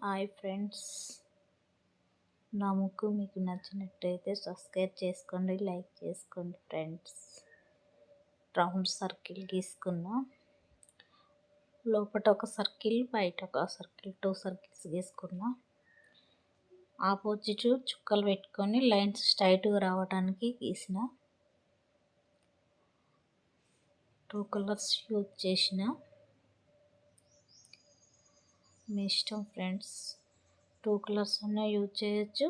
Hi friends, నా ముక్కు మీకు నచ్చినట్టయితే సబ్స్క్రైబ్ చేసుకోండి, లైక్ చేసుకోండి ఫ్రెండ్స్. రౌండ్ సర్కిల్ గీసుకున్నా, లోపల ఒక సర్కిల్ బయట ఒక సర్కిల్ 2 సర్కిల్స్ గీసుకున్నా. ఆపోజిట్ చుక్కలు పెట్టుకొని లైన్స్ స్ట్రైట్గా రావడానికి గీసిన. 2 కలర్స్ యూజ్ చేసిన. మీ ఇష్టం ఫ్రెండ్స్, 2 కలర్స్ అయినా యూజ్ చేయొచ్చు,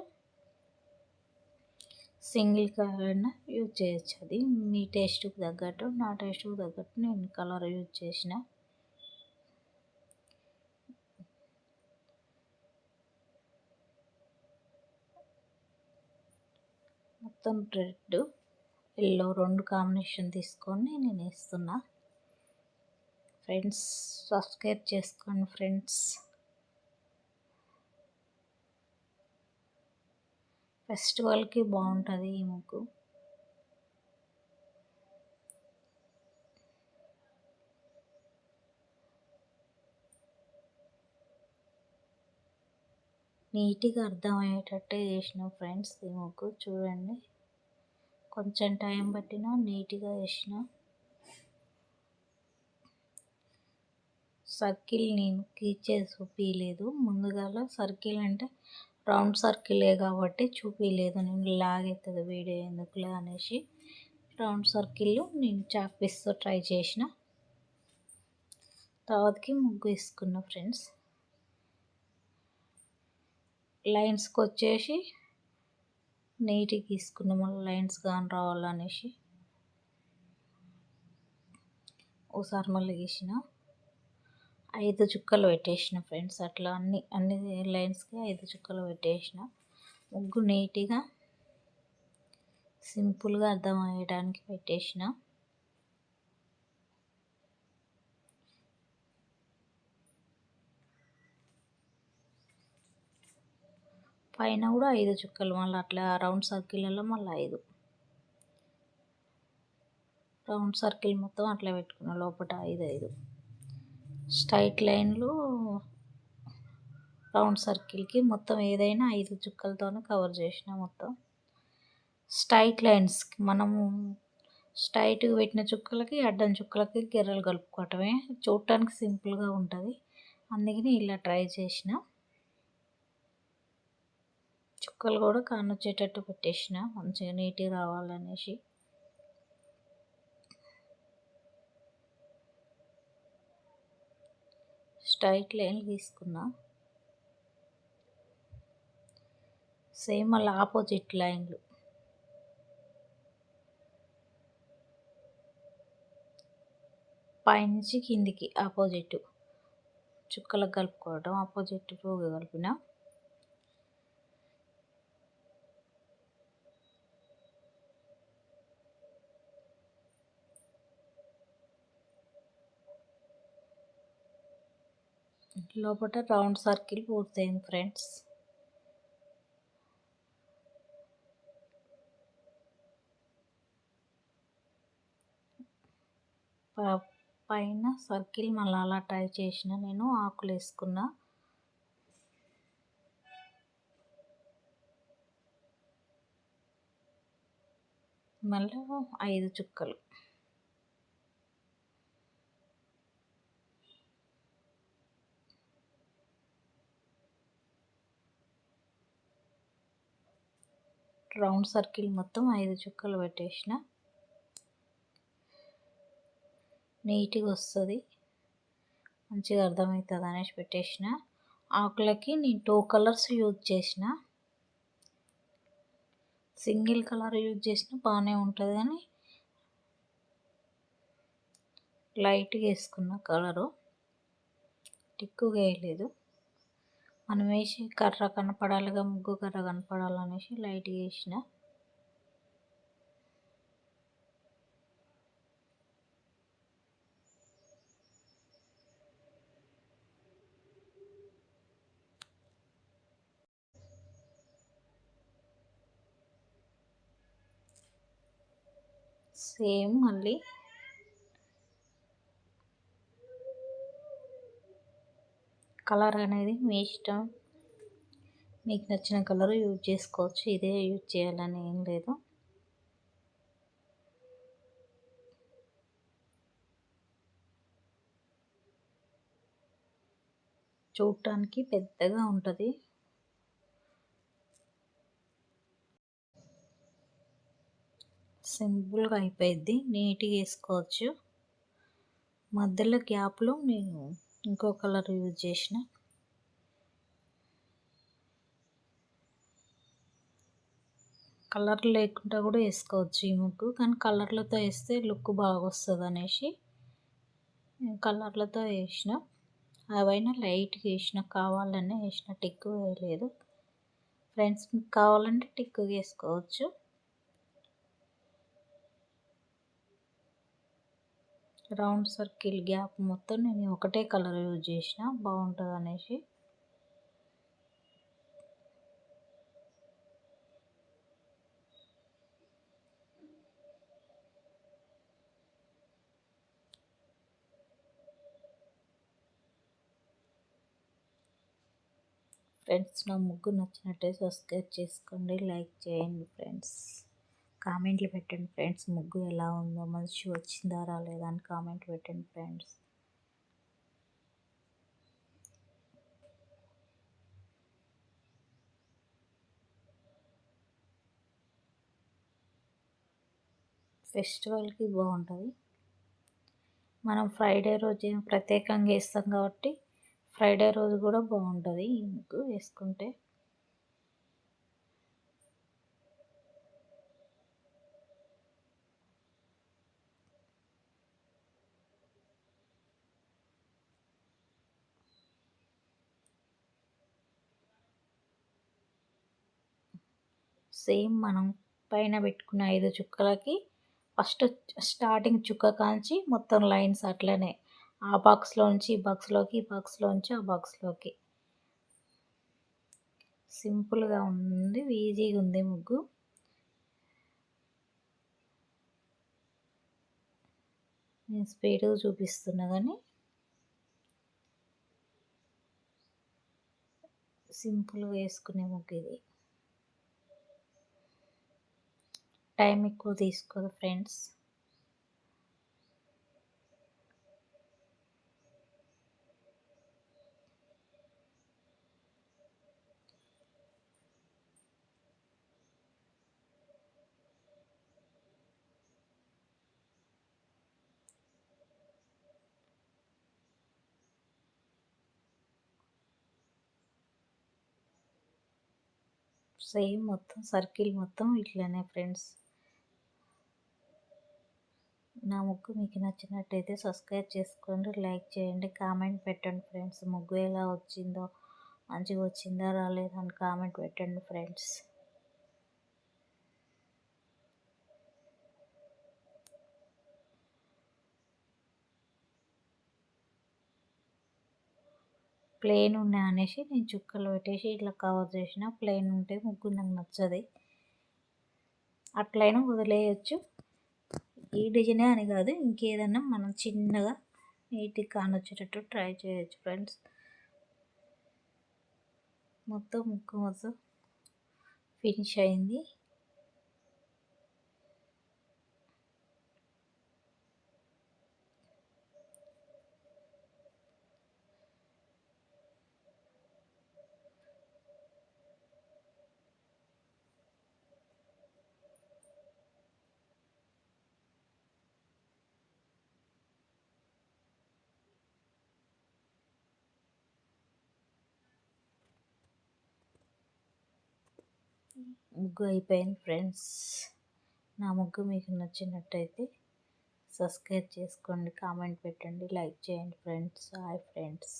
సింగిల్ కలర్ అయినా యూజ్ చేయొచ్చు. అది మీ టేస్ట్కి తగ్గట్టు. నా టేస్ట్కి తగ్గట్టు నేను కలర్ యూజ్ చేసిన. మొత్తం రెడ్ ఎల్లో 2 కాంబినేషన్ తీసుకొని నేను వేస్తున్నా. ఫ్రెండ్స్ సబ్స్క్రైబ్ చేసుకోండి ఫ్రెండ్స్. ఫెస్టివల్కి బాగుంటుంది ఈ ముగ్గు. నీట్గా అర్థమయ్యేటట్టే చేసిన ఫ్రెండ్స్ ఈ ముగ్గు. చూడండి, కొంచెం టైం పట్టినా నీట్గా వేసిన. సర్కిల్ నేను గీచేసి చూపించలేదు ముందుగాల. సర్కిల్ అంటే రౌండ్ సర్కిలే కాబట్టి చూపించలేదు నేను, లాగవుతుంది వీడియో ఎందుకులే అనేసి. రౌండ్ సర్కిల్ నేను చాక్ పీస్తో ట్రై చేసిన. తర్వాతకి ముగ్గు వేసుకున్నా ఫ్రెండ్స్. లైన్స్కి వచ్చేసి నీట్గా గీసుకున్నా, మళ్ళీ లైన్స్ కానీ రావాలనేసి ఓసారి మళ్ళీ గీసిన. 5 చుక్కలు పెట్టేసిన ఫ్రెండ్స్. అట్లా అన్ని లైన్స్కి 5 చుక్కలు పెట్టేసిన. ముగ్గు నీట్గా సింపుల్గా అర్థమయ్యడానికి పెట్టేసిన. పైన కూడా 5 చుక్కలు, మళ్ళీ అట్లా రౌండ్ సర్కిల్లో మళ్ళీ 5 రౌండ్ సర్కిల్ మొత్తం అట్లా పెట్టుకున్నా. లోపల 5 స్ట్రైట్ లైన్లు రౌండ్ సర్కిల్కి మొత్తం ఏదైనా 5 చుక్కలతోనే కవర్ చేసిన. మొత్తం స్ట్రైట్ లైన్స్కి మనము స్ట్రైట్గా పెట్టిన చుక్కలకి అడ్డం చుక్కలకి గిర్రలు కలుపుకోవటమే. చూడటానికి సింపుల్గా ఉంటుంది, అందుకని ఇలా ట్రై చేసిన. చుక్కలు కూడా కానొచ్చేటట్టు పెట్టేసిన, మంచిగా నీట్గా రావాలనేసి. స్ట్రైట్ లైన్లు తీసుకున్నా. సేమ్ మళ్ళీ ఆపోజిట్ లైన్లు పైనుంచి కిందికి ఆపోజిట్ చుక్కలకు కలుపుకోవడం. ఆపోజిట్ రోగా కలిపిన. లోపల రౌండ్ సర్కిల్ పూర్తయింది ఫ్రెండ్స్. పైన సర్కిల్ మళ్ళీ అలా ట్రై చేసిన. నేను ఆకులు వేసుకున్నా. మళ్ళీ 5 చుక్కలు. రౌండ్ సర్కిల్ మొత్తం 5 చుక్కలు పెట్టేసిన. నీట్గా వస్తుంది, మంచిగా అర్థమవుతుంది అనేసి పెట్టేసిన. ఆకులకి నేను 2 కలర్స్ యూజ్ చేసిన. సింగిల్ కలర్ యూజ్ చేసిన బాగానే ఉంటుంది, కానీ లైట్గా వేసుకున్న కలరు, ఎక్కువగా వేయలేదు. మనం వేసి కర్ర కనపడాలిగా, ముగ్గు కర్ర కనపడాలనేసి లైట్గా వేసిన. సేమ్ మళ్ళీ కలర్ అనేది మీ ఇష్టం మీకు నచ్చిన కలర్ యూజ్ చేసుకోవచ్చు, ఇదే యూజ్ చేయాలని ఏం లేదు. చూడటానికి పెద్దగా ఉంటుంది. సింపుల్గా అయిపోయిద్ది, నీట్గా వేసుకోవచ్చు. మధ్యలో గ్యాప్లో నేను ఇంకో కలర్ యూజ్ చేసిన. కలర్ లేకుండా కూడా వేసుకోవచ్చు ఈ ముగ్గు, కానీ కలర్లతో వేస్తే లుక్ బాగా వస్తుంది అనేసి కలర్లతో వేసిన. అవైనా లైట్గా వేసిన, కావాలనే వేసిన, టిక్కు వేయలేదు. ఫ్రెండ్స్ మీకు కావాలంటే టిక్కు వేసుకోవచ్చు. రౌండ్ సర్కిల్ గ్యాప్ మొత్తం నేను ఒకటే కలర్ యూజ్ చేసిన, బాగుంటుంది అనేసి. ఫ్రెండ్స్ నా ముగ్గు నచ్చినట్టే సబ్స్క్రైబ్ చేసుకోండి, లైక్ చేయండి ఫ్రెండ్స్. కామెంట్లు పెట్టండి ఫ్రెండ్స్, ముగ్గు ఎలా ఉందో, మంచి వచ్చిందా రాలేదా అని కామెంట్ పెట్టండి ఫ్రెండ్స్. ఫెస్టివల్కి బాగుంటుంది. మనం ఫ్రైడే రోజు ప్రత్యేకంగా వేస్తాం కాబట్టి ఫ్రైడే రోజు కూడా బాగుంటుంది ఈ ముగ్గు వేసుకుంటే. సేమ్ మనం పైన పెట్టుకున్న 5 చుక్కలకి ఫస్ట్ స్టార్టింగ్ చుక్క కాంచి మొత్తం లైన్స్ అట్లనే ఆ బాక్స్లోంచి ఈ బాక్స్లోకి, ఈ బాక్స్లోంచి ఆ బాక్స్లోకి. సింపుల్గా ఉంది, ఈజీగా ఉంది ముగ్గు. నేను స్పీడ్గా చూపిస్తున్నా కానీ సింపుల్గా వేసుకునే ముగ్గు ఇది. టైం ఎక్కువ తీసుకోదు ఫ్రెండ్స్. సేమ్ మొత్తం సర్కిల్ మొత్తం ఇట్లనే ఫ్రెండ్స్. నా ముగ్గు మీకు నచ్చినట్టయితే సబ్స్క్రైబ్ చేసుకోండి, లైక్ చేయండి, కామెంట్ పెట్టండి ఫ్రెండ్స్. ముగ్గు ఎలా వచ్చిందో, మంచిగా వచ్చిందా రాలేదా అని కామెంట్ పెట్టండి ఫ్రెండ్స్. ప్లెయిన్ ఉన్నాయి అనేసి నేను చుక్కలు పెట్టేసి ఇట్లా కవర్ చేసిన. ప్లెయిన్ ఉంటే ముగ్గు నాకు నచ్చది, అట్లయినా వదిలేయచ్చు. ఈ డిజైనే అని కాదు, ఇంకేదన్నా మనం చిన్నగా నీట్గా కానొచ్చేటట్టు ట్రై చేయొచ్చు ఫ్రెండ్స్. మొత్తం ముగ్గు మొత్తం ఫినిష్ అయింది. ముగ్గు అయిపోయింది ఫ్రెండ్స్. నా ముగ్గు మీకు నచ్చినట్టయితే సబ్స్క్రైబ్ చేసుకోండి, కామెంట్ పెట్టండి, లైక్ చేయండి ఫ్రెండ్స్. Hi friends.